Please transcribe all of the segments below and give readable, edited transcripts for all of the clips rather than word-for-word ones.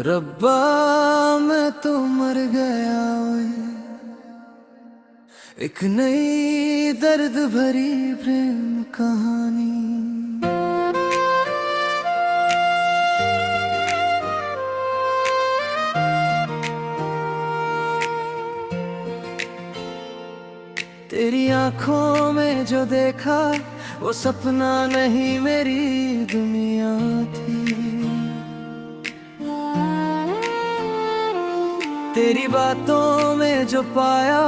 रब्बा मैं तो मर गया ओए, एक नई दर्द भरी प्रेम कहानी। तेरी आंखों में जो देखा वो सपना नहीं मेरी दुनिया थी। तेरी बातों में जो पाया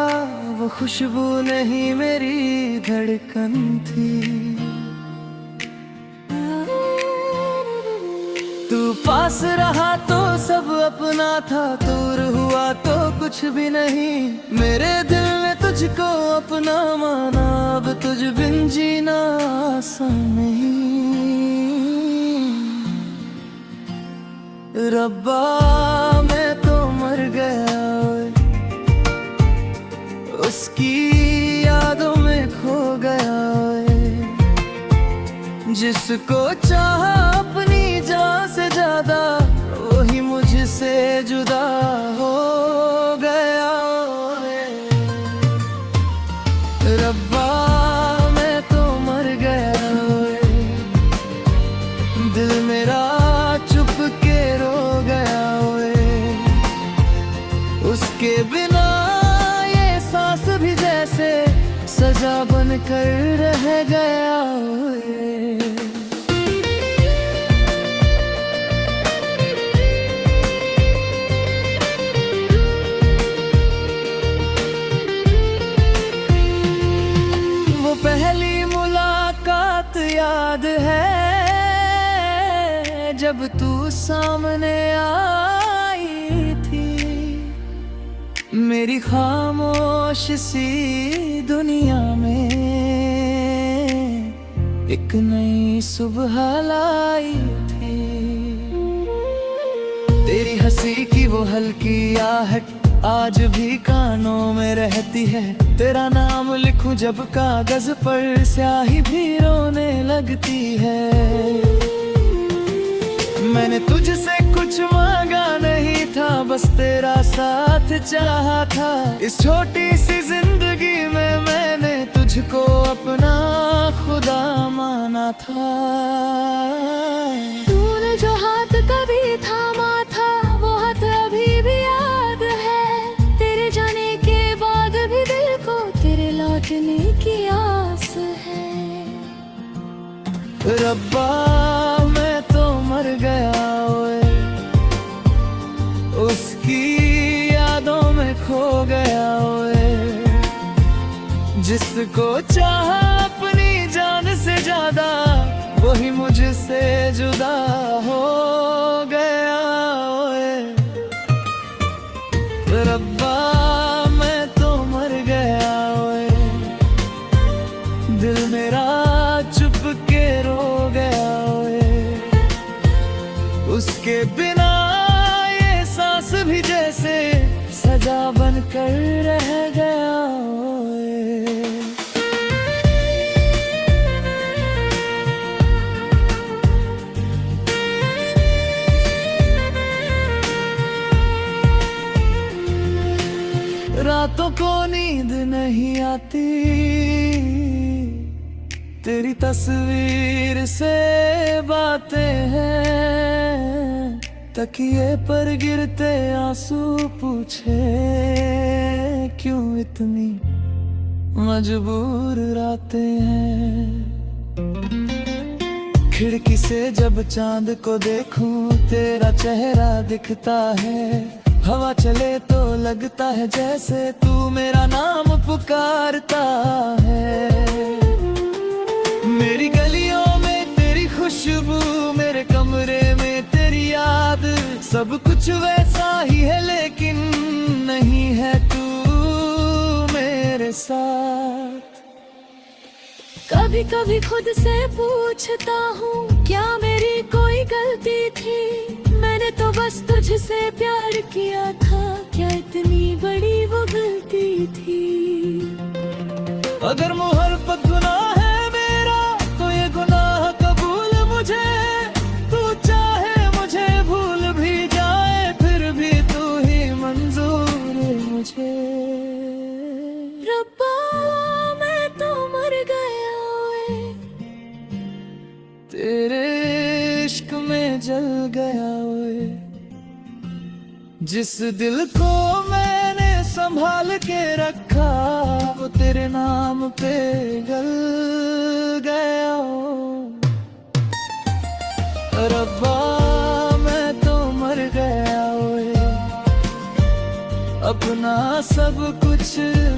वो खुशबू नहीं मेरी धड़कन थी। तू पास रहा तो सब अपना था, दूर हुआ तो कुछ भी नहीं। मेरे दिल में तुझको अपना माना, अब तुझ बिन जीना आसान नहीं। रब्बा मैं तो मर गया ओए, उसकी यादों में खो गया ओए। जिसको चाहा अपनी जान से ज्यादा, वही मुझसे जुदा हो गया ओए। रब्बा मैं तो मर गया ओए, दिल मेरा चुप के रो गया ओए। उसके बिना ये सांस भी जैसे सजा बन कर रह गया ओए। वो पहली मुलाकात याद है, जब तू सामने आई थी। मेरी खामोश सी दुनिया में एक नई सुबह लाई थी। तेरी हंसी की वो हल्की आहट आज भी कानों में रहती है। तेरा नाम लिखूं जब कागज पर, स्याही भी रोने लगती है। मैंने तुझसे कुछ मांगा नहीं था, बस तेरा साथ चाहा था। इस छोटी सी जिंदगी में मैंने तुझको अपना खुदा माना था। तूने जो हाथ कभी थामा था, वो हाथ अभी भी याद है। तेरे जाने के बाद भी दिल को तेरे लौटने की आस है। रब्बा मैं तो मर गया ओए, उसकी यादों में खो गया ओए। जिसको चाहा अपनी जान से ज्यादा, वही मुझसे जुदा हो गया ओए। रब्बा मैं तो मर गया ओए, दिल मेरा चुप के रो गया ओए। उसके बिना ये सांस भी जैसे सजा बन कर रह गया ओए। रातों को नींद नहीं आती, तेरी तस्वीर से बातें हैं। तकिए पर गिरते आंसू पूछे, क्यों इतनी मजबूर रातें हैं। खिड़की से जब चांद को देखूं, तेरा चेहरा दिखता है। हवा चले तो लगता है जैसे तू मेरा नाम पुकारता है। मेरी गलियों में तेरी खुशबू, मेरे कमरे में तेरी याद, सब कुछ वैसा ही है लेकिन नहीं है तू मेरे साथ। कभी कभी खुद से पूछता हूँ, क्या मेरी कोई गलती थी? मैंने तो बस तुझसे प्यार किया था, क्या इतनी बड़ी वो गलती थी? अगर मोहब्बत गुनाह है मेरा, तो ये गुनाह कबूल मुझे। तू चाहे मुझे भूल भी जाए रब्बा मैं तो मर गया ओए, तेरे इश्क में जल गया ओए। जिस दिल को मैंने संभाल के रखा वो तेरे नाम पे गल गया ओ। रब्बा मैं तो मर गया ओए, अपना सब कुछ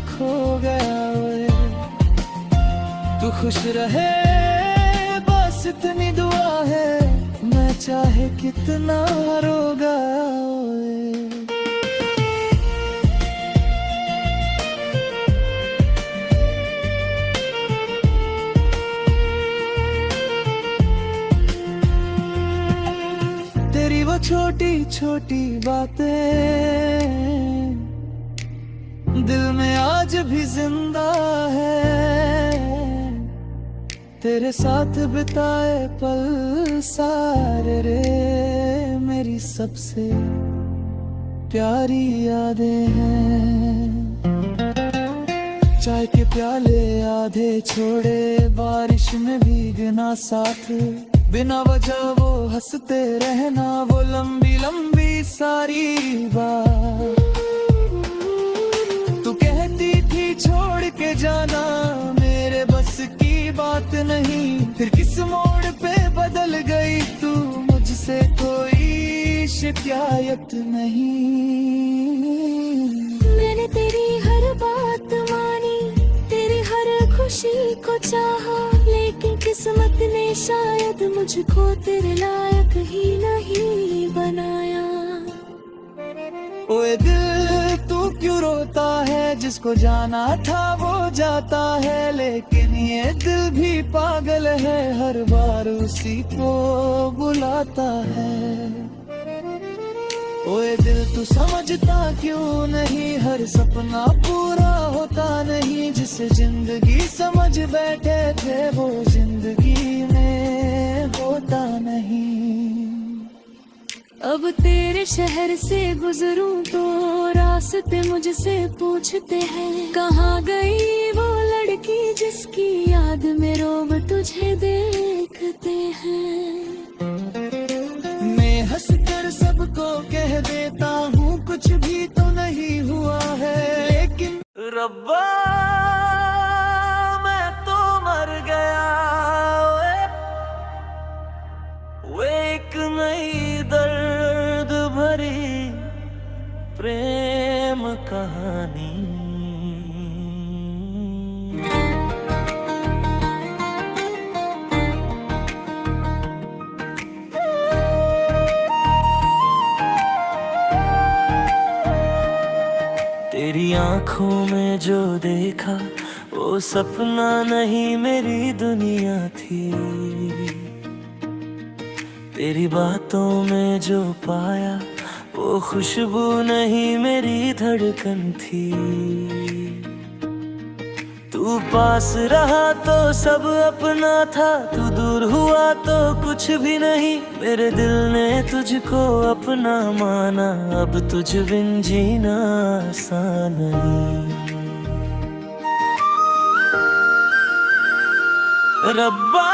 खो गया ओए। तू खुश रहे बस इतनी दुआ है, मैं चाहे कितना रोगा ओए। तेरी वो छोटी छोटी बातें दिल में आज भी जिंदा है। तेरे साथ बिताए पल सारे रे मेरी सबसे प्यारी यादें हैं। चाय के प्याले आधे छोड़े, बारिश में भीगना साथ, बिना वजह वो हंसते रहना, वो लंबी लंबी सारी बात। तू कहती थी छोड़ के जाना, मेरे बस की बात नहीं, फिर किस मोड़ पे बदल गई तू, मुझसे कोई शिकायत नहीं। मैंने तेरी हर बात मानी, तेरी हर खुशी को चाहा, लेकिन किस्मत ने शायद मुझको तेरे लायक ही नहीं बनाया। ओए दिल तू क्यों रोता है, जिसको जाना था वो जाता है, लेकिन ये दिल भी पागल है, हर बार उसी को बुलाता है। ओए दिल तू समझता क्यों नहीं, हर सपना पूरा होता नहीं, जिसे जिंदगी समझ बैठे थे वो जिंदगी में होता नहीं। अब तेरे शहर से गुजरूं तो रास्ते मुझसे पूछते हैं, कहाँ गई वो लड़की जिसकी याद में रोब तुझे देखते हैं। मैं हंसकर सबको कह देता हूँ कुछ भी तो नहीं हुआ है, लेकिन रब्बा मैं तो मर गया वो एक नई दर्द भरी प्रेम कहानी। तेरी आंखों में जो देखा वो सपना नहीं मेरी दुनिया थी, तेरी बातों में जो पाया वो खुशबू नहीं मेरी धड़कन थी। तू पास रहा तो सब अपना था, तू दूर हुआ तो कुछ भी नहीं, मेरे दिल ने तुझको अपना माना, अब तुझ बिन जीना आसान नहीं। रब्बा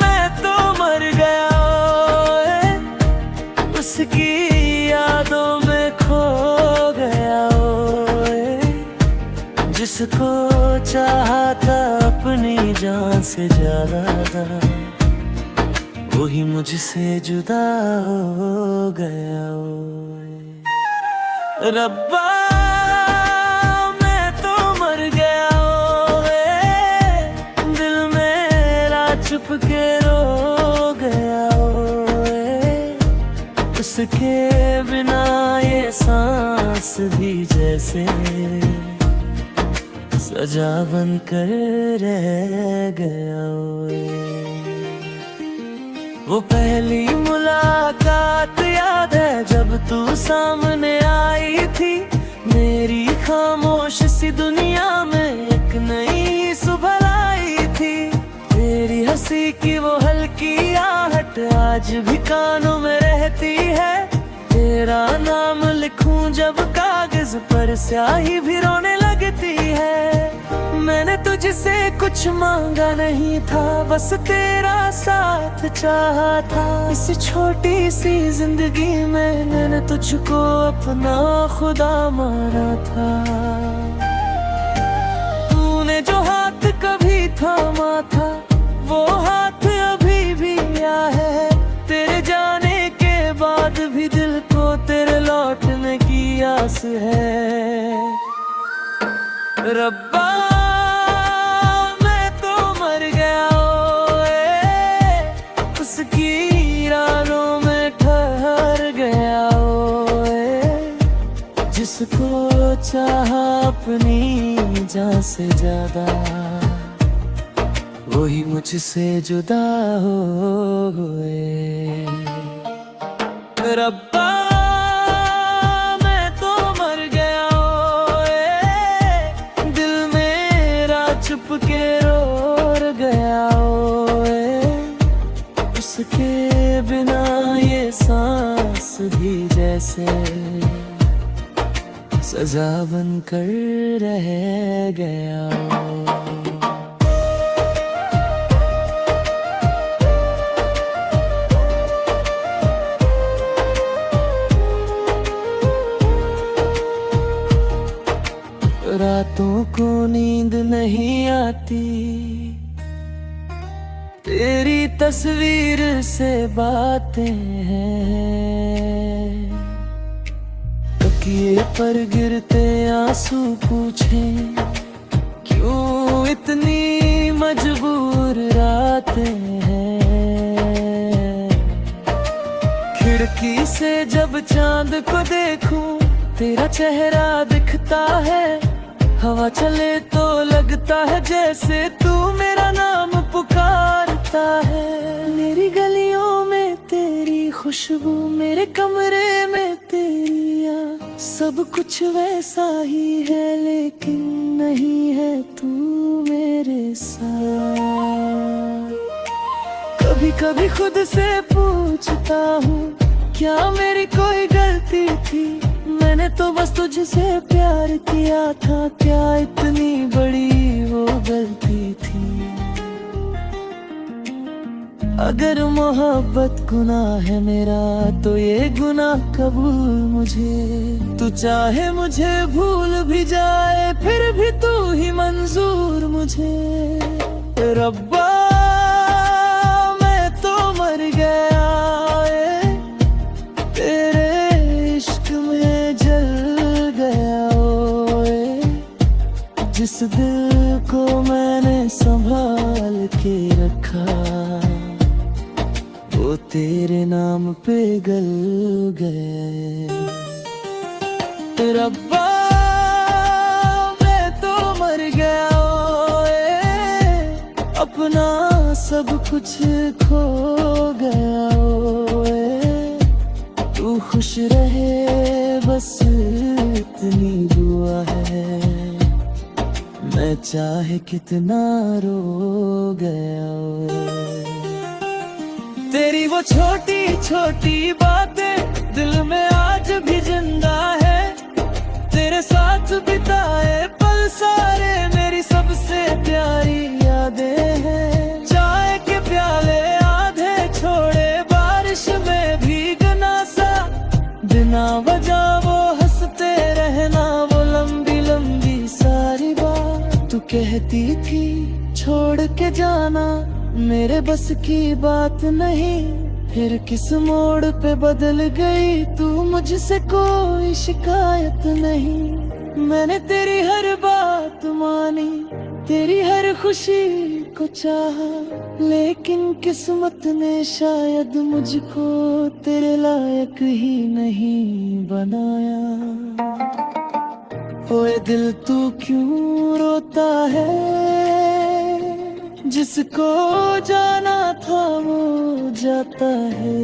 मैं तो मर गया ओए, उसकी यादों में खो गया ओए, जिसको चाहा था अपनी जान से ज्यादा, वही मुझसे जुदा हो गया ओए। रब्बा मैं तो मर गया ओए, दिल मेरा चुप के रो गया ओए, उसके बिना ये सांस भी जैसे सजा बन कर रह गया ओए। वो पहली मुलाकात याद है जब तू सामने आई थी, मेरी खामोश सी दुनिया में एक नई सुबह लाई थी। तेरी हंसी की वो हल्की आहट आज भी कानों में रहती है, तेरा नाम लिखूं जब कागज पर स्याही भी रोने लगी। लगती है। मैंने तुझसे कुछ मांगा नहीं था, बस तेरा साथ चाहा था। इस छोटी सी जिंदगी में मैंने तुझको अपना खुदा माना था। तूने जो हाथ कभी थामा था, वो हाथ अभी भी आया है। तेरे जाने के बाद भी दिल को तेरे लौटने की आस है। रब्बा मैं तो मर गया ओए, उसकी राहों में ठहर गया ओए। जिसको चाहा अपनी जान से ज्यादा, वही मुझसे जुदा हुए। रब्बा मैं तो मर गया ओए, दिल मेरा चुप के रो गया ओए। उसके बिना ये सांस भी जैसे सजा बन कर रह गया। रातों को नींद नहीं आती, तेरी तस्वीर से बातें हैं। तकिए पर गिरते आंसू पूछे, क्यों इतनी मजबूर रातें हैं। खिड़की से जब चांद को देखूं, तेरा चेहरा दिखता है। हवा चले तो लगता है जैसे तू मेरा नाम पुकारता है। मेरी गलियों में तेरी खुशबू, मेरे कमरे में तेरी याद, सब कुछ वैसा ही है लेकिन नहीं है तू मेरे साथ। कभी कभी खुद से पूछता हूँ, क्या मेरी कोई गलती थी? मैंने तो बस तुझसे प्यार किया था, क्या इतनी बड़ी वो गलती थी? अगर मोहब्बत गुनाह है मेरा, तो ये गुनाह कबूल मुझे। तू चाहे मुझे भूल भी जाए, फिर भी तू ही मंजूर मुझे। रब्बा मैं तो मर गया तेरे इश्क में जल गया ओए। जिस दिल को मैंने संभाल के रखा, वो तेरे नाम पे गल गए। रब्बा मैं तो मर गया ओए, अपना सब कुछ खो गया ओए। तू खुश रहे बस इतनी दुआ है, मैं चाहे कितना रो गया ओए। तेरी वो छोटी छोटी बातें दिल में आज भी जिंदा है। तेरे साथ बिताए पल सारे मेरी सबसे प्यारी यादें हैं। चाय के प्याले आधे छोड़े, बारिश में भीगना सा, बिना वजह वो हंसते रहना, वो लंबी लंबी सारी बात। तू कहती थी छोड़ के जाना मेरे बस की बात नहीं, फिर किस मोड़ पे बदल गई तू, मुझसे कोई शिकायत नहीं। मैंने तेरी हर बात मानी, तेरी हर खुशी को चाहा, लेकिन किस्मत ने शायद मुझको तेरे लायक ही नहीं बनाया। ओए दिल तू क्यों रोता है, जिसको जाना था वो जाता है।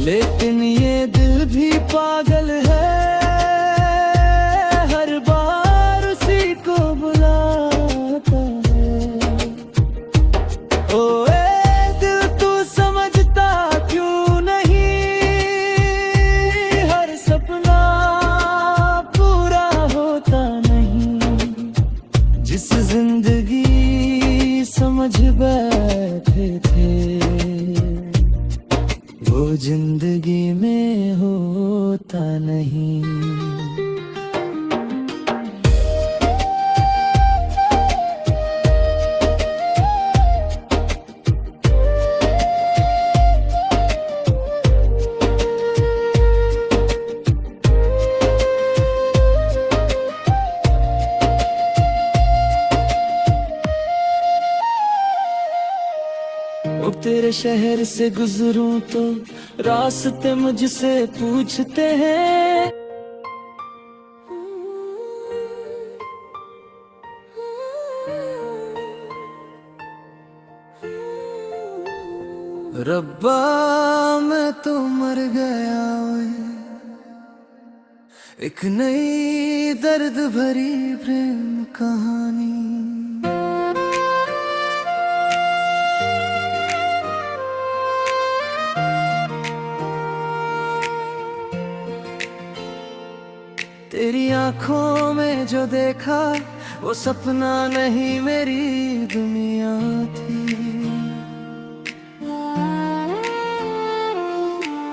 लेकिन ये दिल भी पागल है, हर बार उसी को बुलाता है। ओए दिल तू समझता क्यों नहीं, हर सपना तेरे शहर से गुजरूं तो रास्ते मुझसे पूछते हैं। रब्बा मैं तो मर गया ओए, एक नई दर्द भरी प्रेम कहानी। तेरी आंखों में जो देखा वो सपना नहीं मेरी दुनिया थी।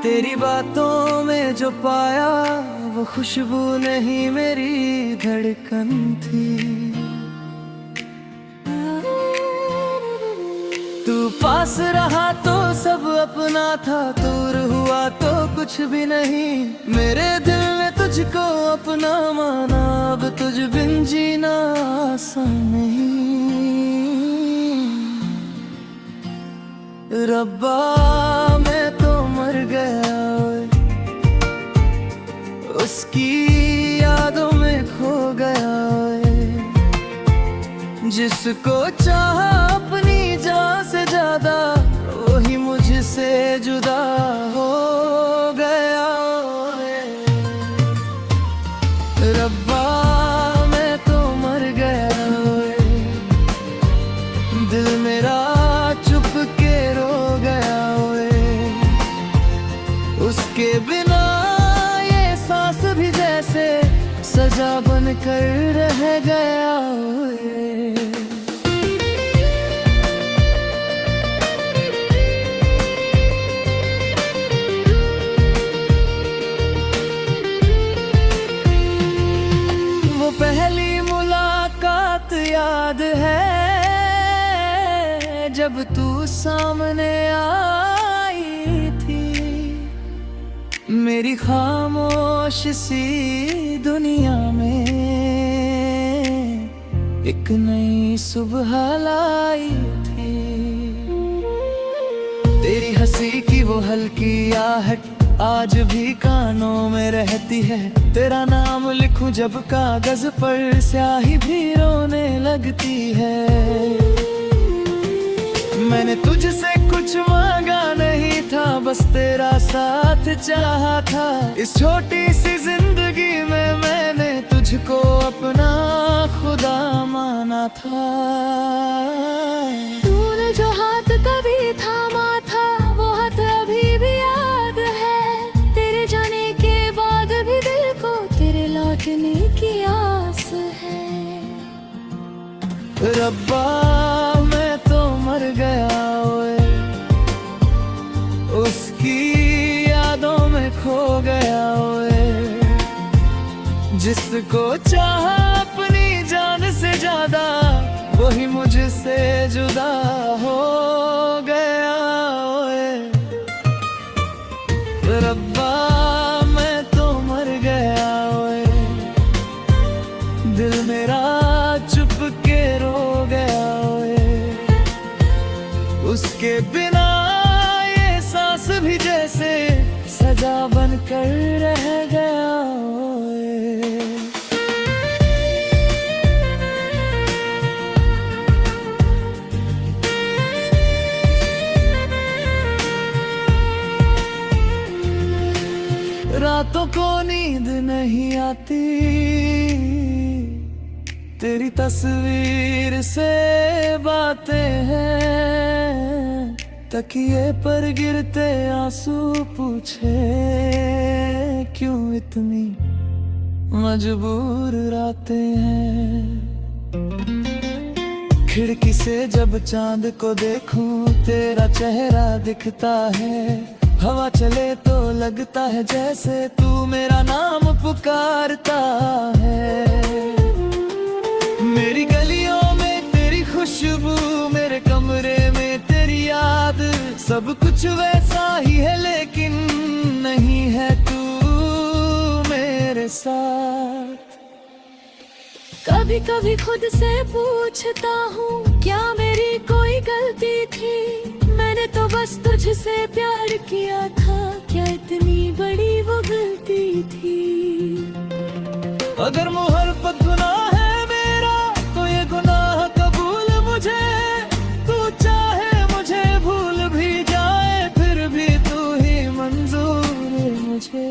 तेरी बातों में जो पाया वो खुशबू नहीं मेरी धड़कन थी। तू पास रहा तो सब अपना था, दूर हुआ तो कुछ भी नहीं। मेरे दिल ने तुझको अपना माना, अब तुझ बिन जीना आसान नहीं। रब्बा मैं तो मर गया ओए, उसकी यादों में खो गया ओए। जिसको चाहा अपनी जान से ज्यादा, वही मुझसे जुदा हो गया ओए। रब्बा मैं तो मर गया ओए, दिल मेरा चुप के रो गया ओए। उसके बिना ये सांस भी जैसे सजा बन कर रह गया ओए। वो पहली मुलाकात याद है जब तू सामने आई थी। मेरी खामोश सी दुनिया में एक नई सुबह लाई थी। तेरी हंसी की वो हल्की आहट आज भी कानों में रहती है। तेरा नाम लिखूं जब कागज पर, स्याही भी रोने लगती है। मैंने तुझसे कुछ मांगा नहीं था, बस तेरा साथ चाहा था। इस छोटी सी जिंदगी में मैंने तुझको अपना खुदा माना था। तूने जो हाथ कभी थामा था, वो हाथ अभी भी याद है। तेरे जाने के बाद भी दिल को तेरे लौटने की आस है। रब्बा मैं तो मर गया ओए, उसकी यादों में खो गया ओए। जिसको चाहा अपनी जान से ज्यादा, वही मुझसे जुदा हो गया ओए। रब्बा मैं तो मर गया ओए, दिल मेरा चुप के रो गया ओए। उसके बिना ये सांस भी जैसे सजा बन कर रह गया ओए। रातों को नींद नहीं आती, तेरी तस्वीर से बातें हैं। तकिए पर गिरते आंसू पूछे, क्यों इतनी मजबूर रातें हैं। खिड़की से जब चांद को देखूं, तेरा चेहरा दिखता है। हवा चले तो लगता है जैसे तू मेरा नाम पुकारता है। मेरी गलियों में तेरी खुशबू, मेरे कमरे में तेरी याद, सब कुछ वैसा ही है लेकिन नहीं है तू मेरे साथ। कभी कभी खुद से पूछता हूँ, क्या मेरी कोई गलती थी। मैंने तो बस तुझसे प्यार किया था, क्या इतनी बड़ी वो गलती थी। अगर मोहब्बत गुनाह है मेरा तो ये गुनाह कबूल मुझे, तू चाहे मुझे भूल भी जाए फिर भी तू ही मंजूर मुझे।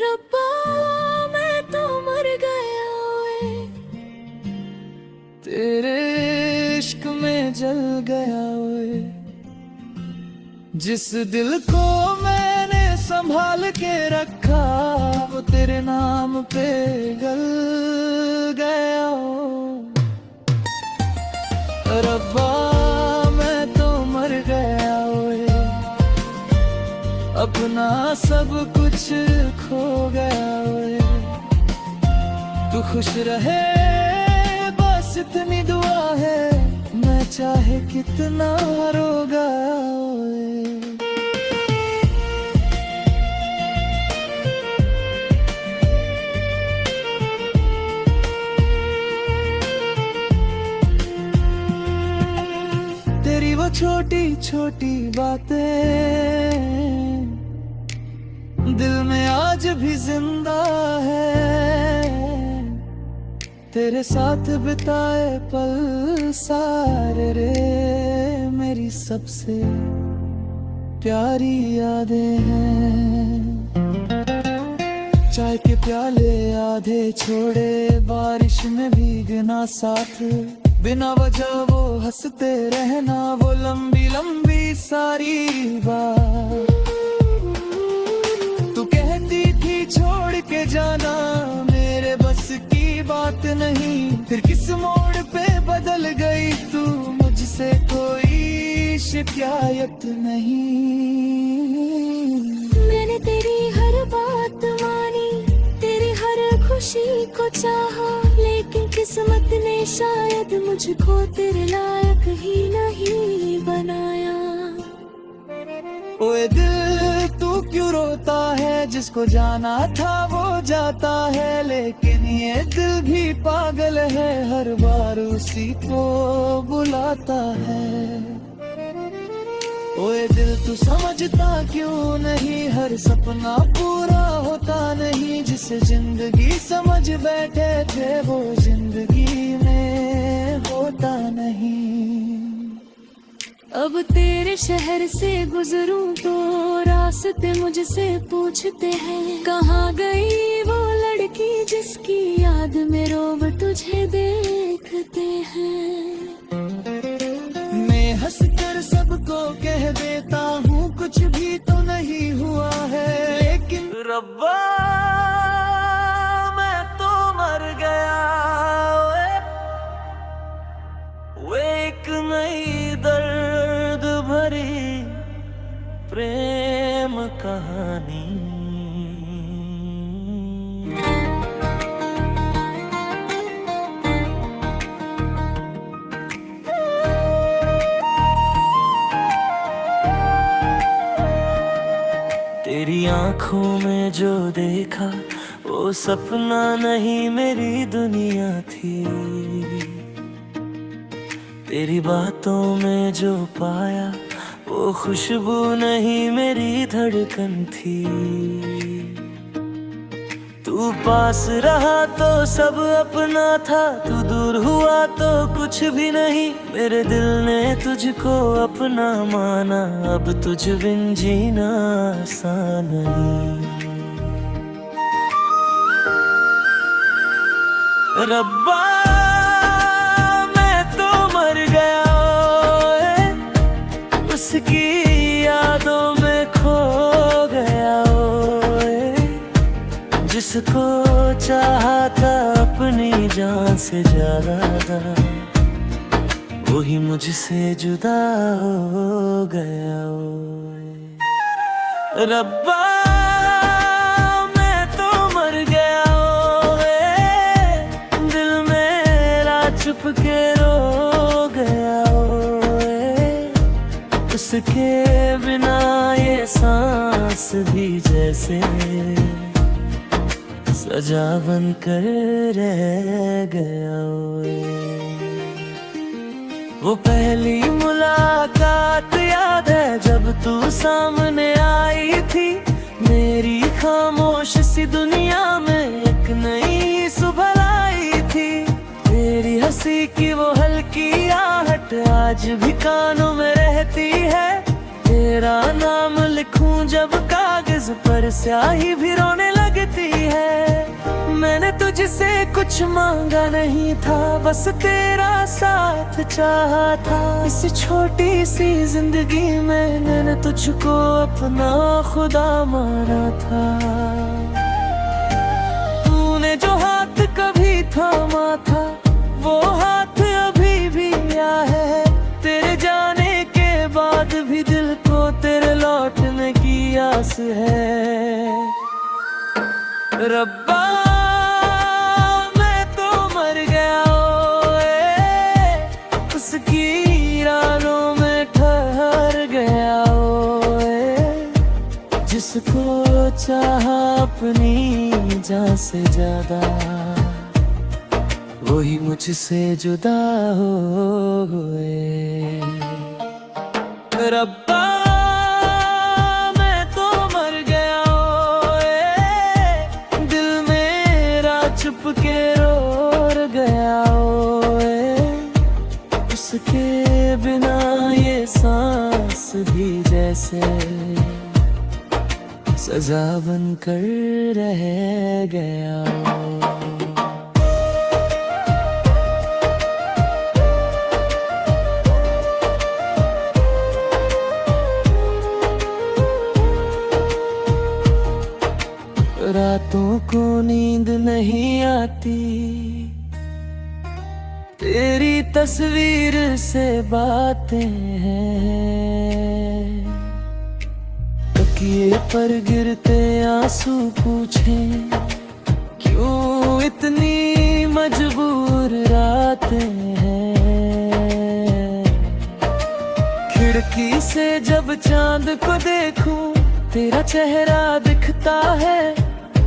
रब्बा मैं तो मर गया ओए, तेरे इश्क में जल गया ओए। जिस दिल को मैंने संभाल के रखा वो तेरे नाम पे गल गया ओ। रब्बा मैं तो मर गया ओए, अपना सब कुछ खो गया ओए। तू खुश रहे बस इतनी दुआ है, मैं चाहे कितना रोगा ओए। तेरी वो छोटी छोटी बातें दिल में आज भी जिंदा है। तेरे साथ बिताए पल सारे रे मेरी सबसे प्यारी यादें हैं। चाय के प्याले आधे छोड़े बारिश में भीगना साथ, बिना वजह वो हंसते रहना वो लंबी लंबी सारी बात। तू कहती थी छोड़ के जाना मेरे बस की बात नहीं, फिर किस मोड़ पे बदल गई तू मुझसे कोई शिकायत नहीं। मैंने तेरी हर बात मानी, तेरी हर खुशी को चाहा, लेकिन किस्मत ने शायद मुझको तेरे लायक ही नहीं बनाया। ओए दिल तू क्यों रोता है, जिसको जाना था वो जाता है, लेकिन ये दिल भी पागल है हर बार उसी को बुलाता है। ओए दिल तू समझता क्यों नहीं, हर सपना पूरा होता नहीं, जिसे जिंदगी समझ बैठे थे वो जिंदगी में होता नहीं। अब तेरे शहर से गुजरूं तो रास्ते मुझसे पूछते हैं, कहाँ गई वो लड़की जिसकी याद में रोब तुझे देखते हैं। मैं हंसकर सबको कह देता हूँ कुछ भी तो नहीं हुआ है, लेकिन रब्बा मैं तो मर गया वो एक नई दर्द भरी प्रेम कहानी। तेरी आंखों में जो देखा वो सपना नहीं मेरी दुनिया थी, तेरी बातों में जो पाया वो खुशबू नहीं मेरी धड़कन थी। तू पास रहा तो सब अपना था, तू दूर हुआ तो कुछ भी नहीं, मेरे दिल ने तुझको अपना माना, अब तुझ बिन जीना आसान नहीं। रब्बा मैं तो मर गया ओए, उसकी यादों में खो गया ओए, जिसको चाहा था अपनी जान से ज्यादा, वही मुझसे जुदा हो गया ओए। रब्बा मैं तो मर गया ओए, दिल मेरा चुप के रो गया ओए, उसके बिना ये सांस भी जैसे सजा बन कर रह गया ओए। वो पहली मुलाकात याद है जब तू सामने आई थी। मेरी खामोश सी दुनिया में एक नई सुबह लाई थी। तेरी हंसी की वो हल्की आहट आज भी कानों में रहती है। तेरा नाम लिखूं जब कागज पर स्याही भी रोने लगती है। मैंने तुझसे कुछ मांगा नहीं था, बस तेरा साथ चाहा था। इस छोटी सी जिंदगी में मैंने तुझको अपना खुदा माना था। तूने जो हाथ कभी थामा था वो हाथ अभी भी आया है। तेरे जाने के बाद भी दिल को तेरे लौटने की आस है। रब्बा मैं तो मर गया ओए, उसकी राहों में ठहर गया ओए। जिसको चाहा अपनी जान से ज्यादा वही मुझसे जुदा हुए। रब्बा मैं तो मर गया ओए, दिल मेरा चुप के रो गया ओए। उसके बिना ये सांस भी जैसे सजा बनकर रह गया। रातों को नींद नहीं आती, तेरी तस्वीर से बातें हैं। तकिए पर गिरते आंसू पूछे क्यों इतनी मजबूर रातें हैं। खिड़की से जब चांद को देखूं तेरा चेहरा दिखता है।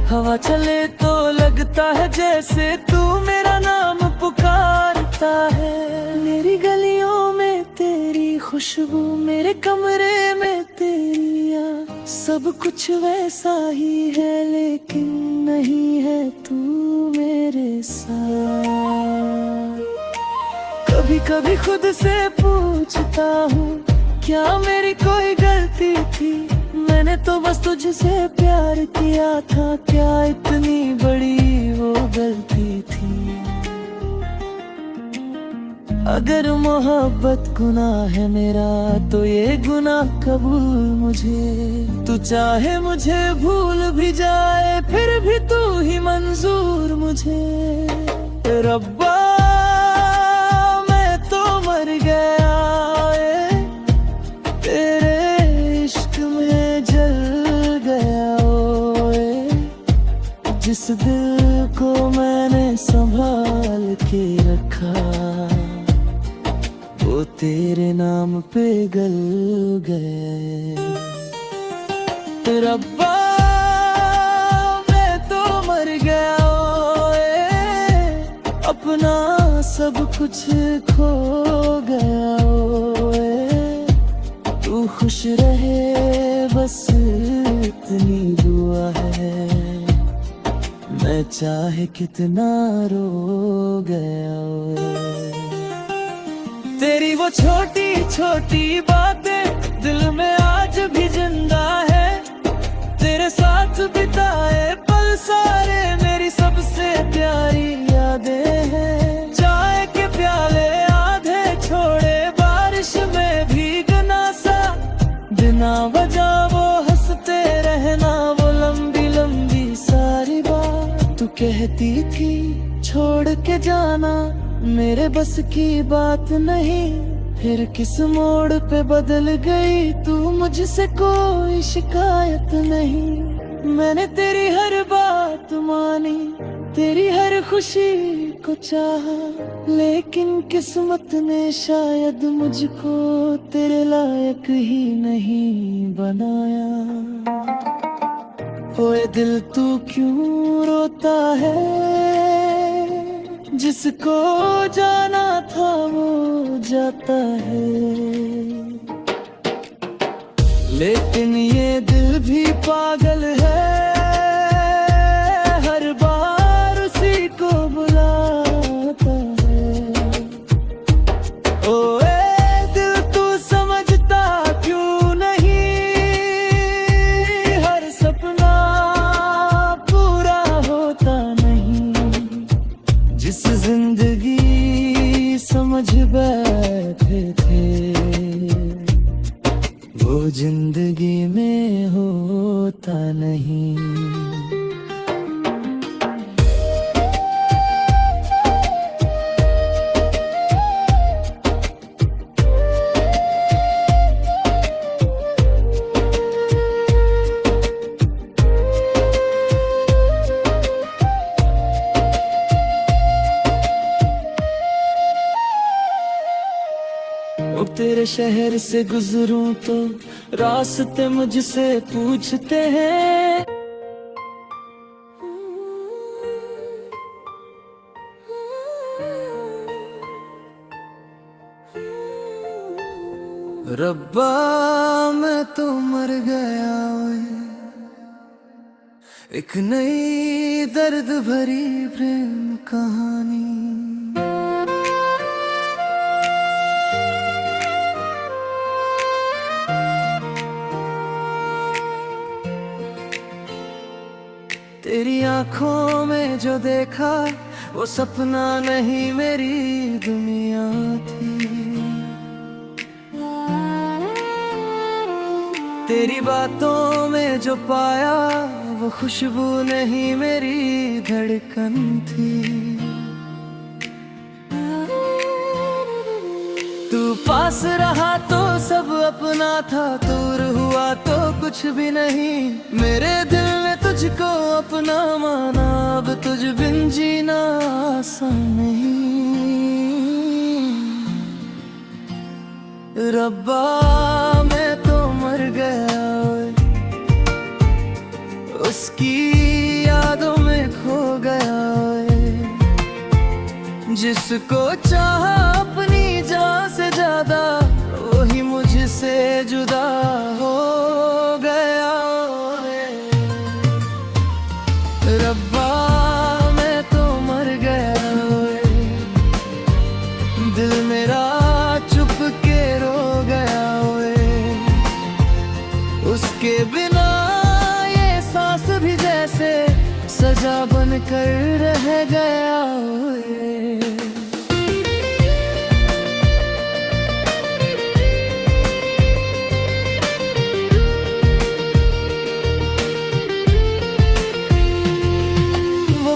हवा चले तो लगता है जैसे तू मेरा नाम पुकारता है। मेरी गलियों में तेरी खुशबू, मेरे कमरे में तेरी याद, सब कुछ वैसा ही है लेकिन नहीं है तू मेरे साथ। कभी कभी खुद से पूछता हूँ क्या मेरी कोई गलती थी। मैंने तो बस तुझसे प्यार किया था, क्या इतनी बड़ी वो गलती थी। अगर मोहब्बत गुनाह है मेरा तो ये गुनाह कबूल मुझे। तू चाहे मुझे भूल भी जाए फिर भी तू ही मंजूर मुझे। रब्बा मैं तो मर गया तेरे इश्क में जल गया ओए। जिस दिल को मैंने संभाल के रखा वो तेरे नाम पे गल गए। रब्बा मैं तो मर गया ओए, अपना सब कुछ खो गया ओए। तू खुश रहे बस इतनी दुआ है, मैं चाहे कितना रो गया ओए। तेरी वो छोटी छोटी बातें दिल में आज भी जिंदा है। तेरे साथ बिताए पल सारे मेरी सबसे प्यारी यादें हैं। चाय के प्याले आधे छोड़े बारिश में भीगना सा, बिना वजह वो हंसते रहना वो लंबी लंबी सारी बात। तू कहती थी छोड़ के जाना मेरे बस की बात नहीं, फिर किस मोड़ पे बदल गई तू, मुझसे कोई शिकायत नहीं। मैंने तेरी हर बात मानी, तेरी हर खुशी को चाहा, लेकिन किस्मत ने शायद मुझको तेरे लायक ही नहीं बनाया। ओए दिल तू क्यों रोता है, जिसको जाना था वो जाता है, लेकिन ये दिल भी पागल है, हर बार उसी को बुलाता है। ओए दिल तू समझता क्यों नहीं, हर सपना पूरा होता नहीं। जिस जिंदगी समझ बैठे थे वो जिंदगी में होता नहीं। अब तेरे शहर से गुजरूं तो रास्ते मुझसे पूछते हैं, रब्बा मैं तो मर गया ओए, एक नई दर्द भरी प्रेम कहानी। तेरी आंखों में जो देखा वो सपना नहीं मेरी दुनिया थी। तेरी बातों में जो पाया वो खुशबू नहीं मेरी धड़कन थी। तू पास रहा तो सब अपना था, दूर हुआ तो कुछ भी नहीं। मेरे दिल में तुझको अपना माना, अब तुझ बिन जीना आसान नहीं। रब्बा मैं तो मर गया ओए, उसकी यादों में खो गया ओए। जिसको चाहा अपनी जान से ज्यादा वही मुझसे जुदा हो गया ओए। रब्बा मैं तो मर गया ओए, दिल मेरा चुप के रो गया ओए। उसके बिना ये सांस भी जैसे सजा बन कर रह गया ओए।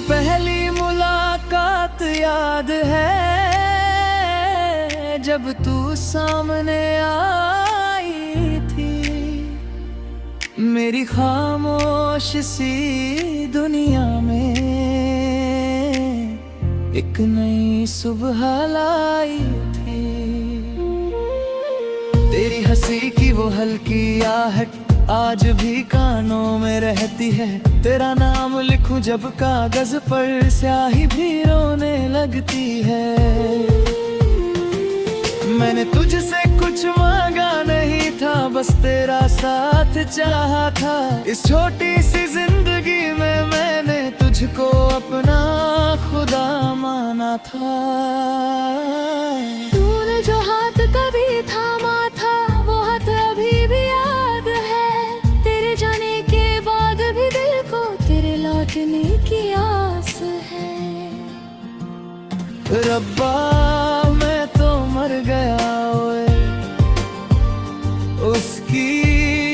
पहली मुलाकात याद है जब तू सामने आई थी, मेरी खामोश सी दुनिया में एक नई सुबह लाई थी। तेरी हंसी की वो हल्की आहट आज भी कानों में रहती है। तेरा नाम लिखूं जब कागज पर स्याही भी रोने लगती है। मैंने तुझसे कुछ मांगा नहीं था, बस तेरा साथ चाहा था। इस छोटी सी जिंदगी में मैंने तुझको अपना खुदा माना था। तूने जो हाथ कभी थामा था वो हाथ अभी भी याद है। तेरे जाने के बाद भी दिल को तेरे लौटने की आस है। रब्बा मैं तो मर गया ओए, उसकी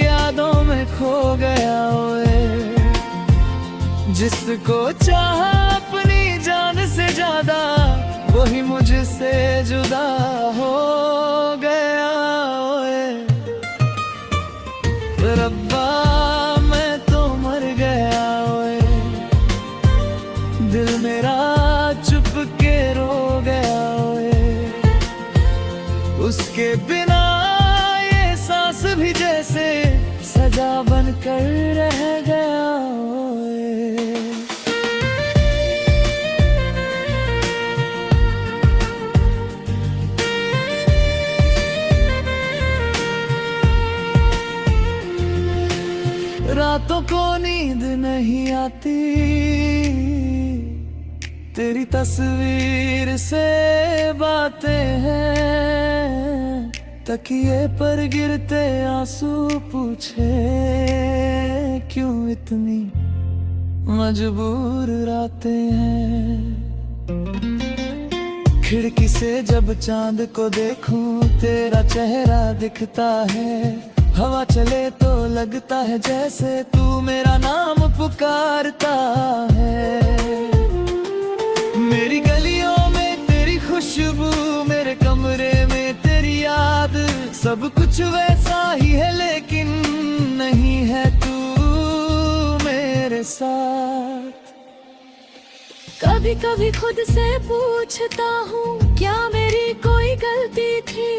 यादों में खो गया ओए। जिसको चाहा अपनी जान से ज्यादा वही मुझसे जुदा हो गया ओए। रब्बा मैं तो मर गया ओए, दिल मेरा चुप के रो गया ओए। उसके बिना ये सांस भी जैसे सजा बन कर रह गया ओए। रातों को नींद नहीं आती, तेरी तस्वीर से बातें हैं, तकिए पर गिरते आंसू पूछे क्यों इतनी मजबूर रातें हैं। खिड़की से जब चांद को देखूं तेरा चेहरा दिखता है, हवा चले तो लगता है जैसे तू मेरा नाम पुकारता है। मेरी गलियों में तेरी खुशबू, मेरे कमरे में तेरी याद, सब कुछ वैसा ही है लेकिन नहीं है तू मेरे साथ। कभी कभी खुद से पूछता हूँ क्या मेरी कोई गलती थी,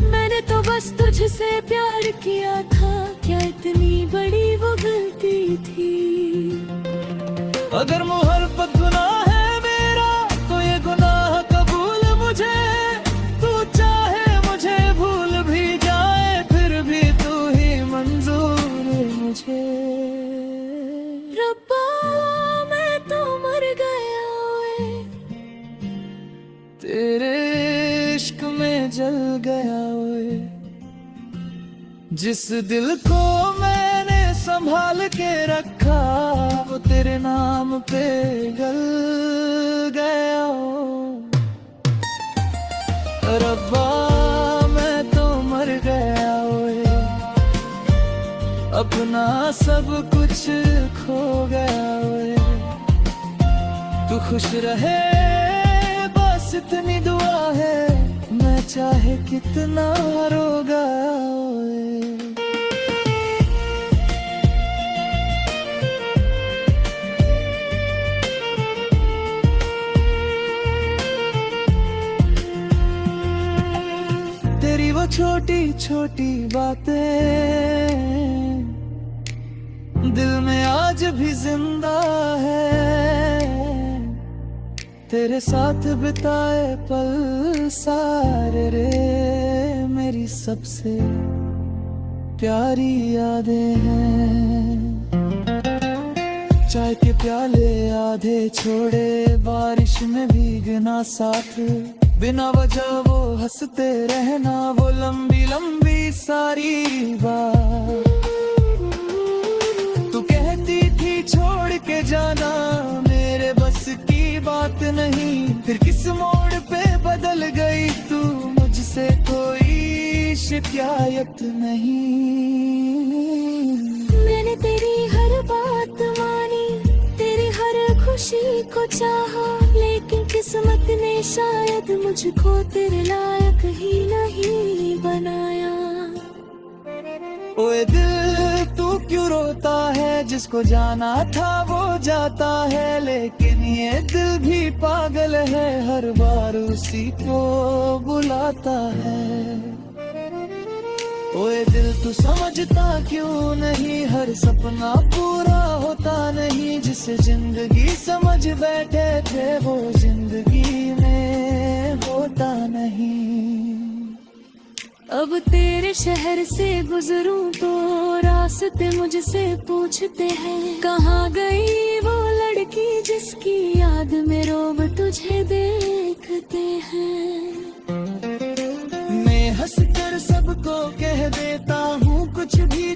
मैंने तो बस तुझसे प्यार किया था, क्या इतनी बड़ी वो गलती थी। अगर मोहब्बत गुनाह है मेरा तो ये गुनाह कबूल मुझे, तू चाहे मुझे भूल भी जाए फिर भी तू ही मंजूर मुझे। रब्बा मैं तो मर गया ओए, तेरे इश्क में जल गया ओए, जिस दिल को मैंने संभाल के रखा वो तेरे नाम पे गल गया ओ। रब्बा मैं तो मर गया ओए, अपना सब कुछ खो गया ओए, तू खुश रहे बस इतनी दुआ है, मैं चाहे कितना रोगा ओए। तेरी वो छोटी छोटी बातें दिल में आज भी जिंदा है, तेरे साथ बिताए पल सारे रे मेरी सबसे प्यारी यादें हैं। चाय के प्याले आधे छोड़े, बारिश में भीगना साथ, बिना वजह वो हंसते रहना, वो लंबी लंबी सारी बात। तू कहती थी छोड़ के जाना, मेरे बस की बात नहीं, फिर किस मोड़ पे बदल गई तू, मुझसे कोई शिकायत नहीं। मैंने तेरी हर बात मानी, तेरी हर खुशी को चाहा, लेकिन किस्मत ने शायद मुझको तेरे लायक ही नहीं बनाया। ओए दिल तू क्यों रोता है, जिसको जाना था वो जाता है, लेकिन ये दिल भी पागल है, हर बार उसी को बुलाता है। ओए दिल तू समझता क्यों नहीं, हर सपना पूरा होता नहीं, जिसे जिंदगी समझ बैठे थे वो जिंदगी में होता नहीं। अब तेरे शहर से गुजरूं तो रास्ते मुझसे पूछते हैं, कहाँ गई वो लड़की जिसकी याद में रोब तुझे देखते हैं। मैं हंसकर सबको कह देता हूँ कुछ भी